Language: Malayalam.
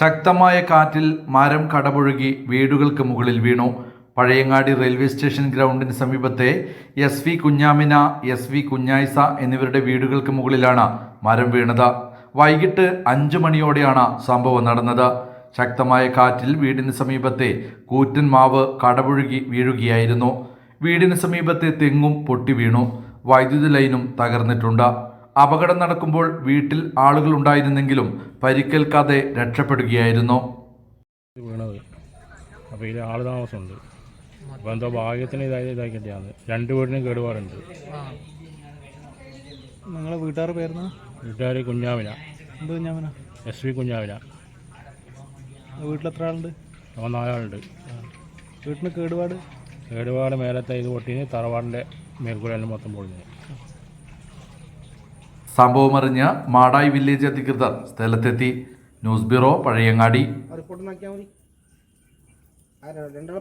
ശക്തമായ കാറ്റിൽ മരം കടപുഴകി വീടുകൾക്ക് മുകളിൽ വീണു. പഴയങ്ങാടി റെയിൽവേ സ്റ്റേഷൻ ഗ്രൗണ്ടിന് സമീപത്തെ SV കുഞ്ഞാമിന, SV കുഞ്ഞായിസ എന്നിവരുടെ വീടുകൾക്ക് മുകളിലാണ് മരം വീണത്. വൈകിട്ട് 5 മണിയോടെയാണ് സംഭവം നടന്നത്. ശക്തമായ കാറ്റിൽ വീടിന് സമീപത്തെ കൂറ്റൻ മാവ് കടപുഴകി വീഴുകയായിരുന്നു. വീടിന് സമീപത്തെ തെങ്ങും പൊട്ടി വീണു. വൈദ്യുതി ലൈനും തകർന്നിട്ടുണ്ട്. അപകടം നടക്കുമ്പോൾ വീട്ടിൽ ആളുകൾ ഉണ്ടായിരുന്നെങ്കിലും പരിക്കേൽക്കാതെ രക്ഷപ്പെടുകയായിരുന്നു. വീണത് അപ്പോൾ ഇതിൽ ആൾ താമസമുണ്ട്. അപ്പോൾ എന്തോ ഭാഗ്യത്തിന് ഇതാക്കിയിട്ടാണ്. 2 വീടിനും കേടുപാടുണ്ട്. നിങ്ങളെ വീട്ടുകാരുടെ പേരുന്ന? വീട്ടുകാർ കുഞ്ഞാമിന. എന്ത് കുഞ്ഞാമിന? SV കുഞ്ഞാമിന. വീട്ടിലെത്ര ആളുണ്ട്? അപ്പോൾ 4 ആളുണ്ട്. വീട്ടിന് കേടുപാട് മേലത്തെ ഇത് പൊട്ടിന് തറവാടിൻ്റെ മേൽക്കൂരെല്ലാം മൊത്തം പൊളിഞ്ഞു. സംഭവമറിഞ്ഞ് മാടായി വില്ലേജ് അധികൃതർ സ്ഥലത്തെത്തി. News bureau, Pazhayangadi.